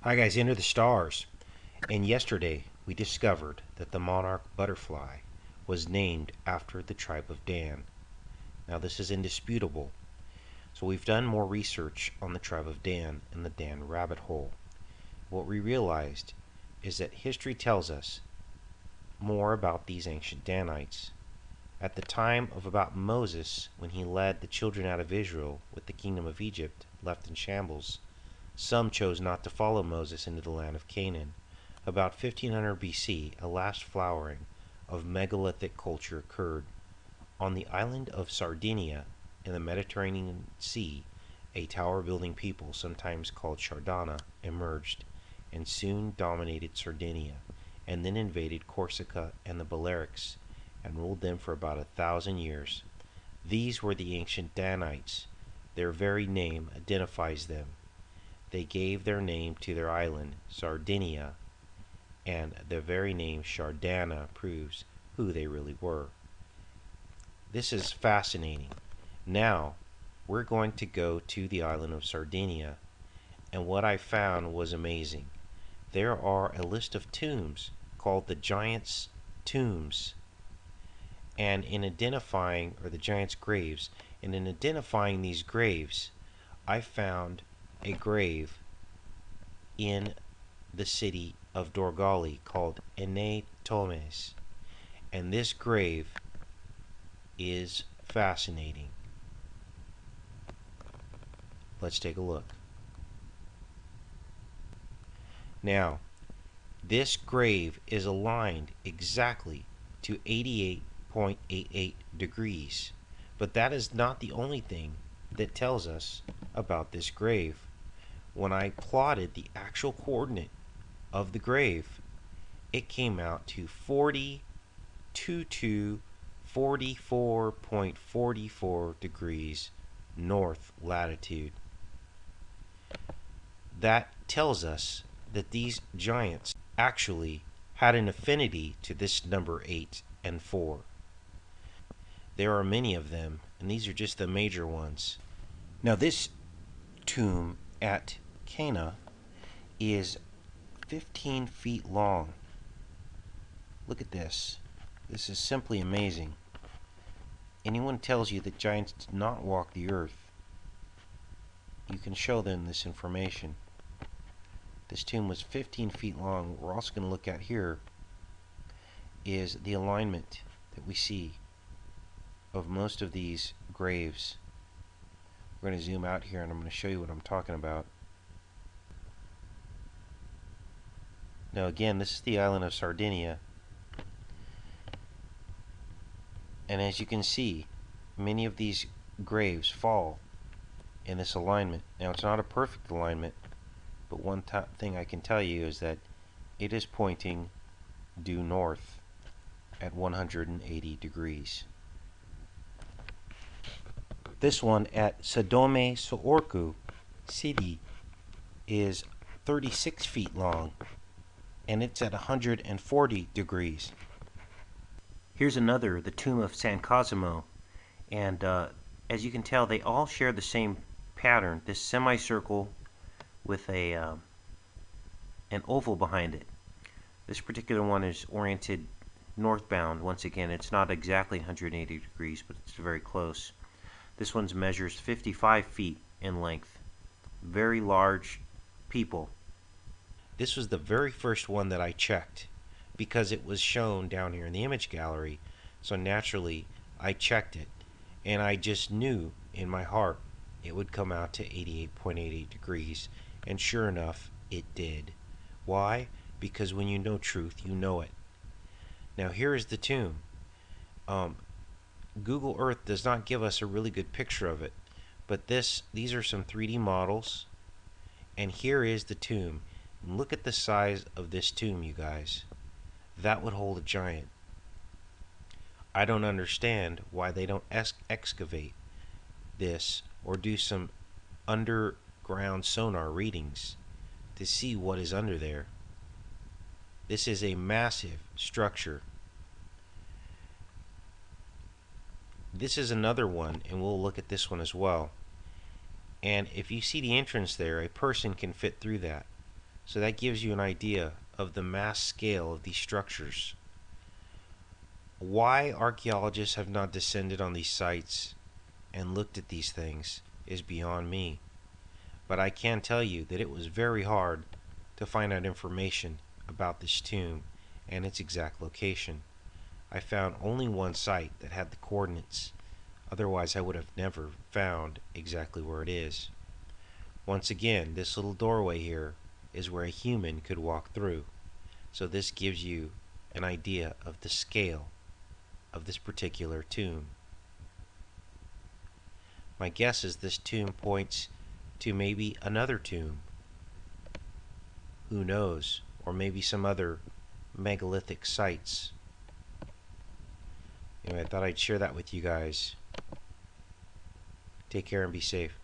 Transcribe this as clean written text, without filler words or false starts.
Hi guys, Enter the Stars. And yesterday we discovered that the monarch butterfly was named after the tribe of Dan. Now this is indisputable. So we've done more research on the tribe of Dan in the Dan rabbit hole. What we realized is that history tells us more about these ancient Danites. At the time of about Moses, when he led the children out of Israel with the kingdom of Egypt left in shambles, some chose not to follow Moses into the land of Canaan. About 1500 BC, a last flowering of megalithic culture occurred. On the island of Sardinia in the Mediterranean Sea, a tower-building people, sometimes called Sardinia, emerged and soon dominated Sardinia, and then invaded Corsica and the Balearics and ruled them for about 1,000 years. These were the ancient Danites. Their very name identifies them. They gave their name to their island, Sardinia, and the very name Sardinia proves who they really were. This is fascinating. Now, we're going to go to the island of Sardinia, and what I found was amazing. There are a list of tombs called the Giants' Tombs, and in identifying, or the Giants' Graves, and in identifying these graves, I found a grave in the city of Dorgali called Ene Tomes, and this grave is fascinating. Let's take a look. Now, this grave is aligned exactly to 88.88 degrees, but that is not the only thing that tells us about this grave. When I plotted the actual coordinate of the grave, it came out to 44.44 degrees north latitude. That tells us that these giants actually had an affinity to this number 8 and 4. There are many of them, and these are just the major ones. Now this tomb at Cana is 15 feet long. Look at this. This is simply amazing. Anyone tells you that giants did not walk the earth, you can show them this information. This tomb was 15 feet long. What we're also going to look at here is the alignment that we see of most of these graves. We're going to zoom out here and I'm going to show you what I'm talking about. Now again, this is the island of Sardinia, and as you can see, many of these graves fall in this alignment. Now it's not a perfect alignment, but one thing I can tell you is that it is pointing due north at 180 degrees. This one at Sodome Soorku City is 36 feet long, and it's at 140 degrees. Here's another, the tomb of San Cosimo, and as you can tell, they all share the same pattern, this semicircle with an oval behind it. This particular one is oriented northbound. Once again, it's not exactly 180 degrees, but it's very close. This one measures 55 feet in length. Very large people. This was the very first one that I checked because it was shown down here in the image gallery, so naturally I checked it, and I just knew in my heart it would come out to 88.88 degrees, and sure enough it did. Why? Because when you know truth, you know it. Now here is the tomb. Google Earth does not give us a really good picture of it, but these are some 3D models, and here is the tomb. Look at the size of this tomb, you guys. That would hold a giant. I don't understand why they don't excavate this or do some underground sonar readings to see what is under there. This is a massive structure. This is another one, and we'll look at this one as well. And if you see the entrance there, a person can fit through that. So that gives you an idea of the mass scale of these structures. Why archaeologists have not descended on these sites and looked at these things is beyond me. But I can tell you that it was very hard to find out information about this tomb and its exact location. I found only one site that had the coordinates. Otherwise, I would have never found exactly where it is. Once again, this little doorway here is where a human could walk through. So this gives you an idea of the scale of this particular tomb. My guess is this tomb points to maybe another tomb. Who knows? Or maybe some other megalithic sites. Anyway, I thought I'd share that with you guys. Take care and be safe.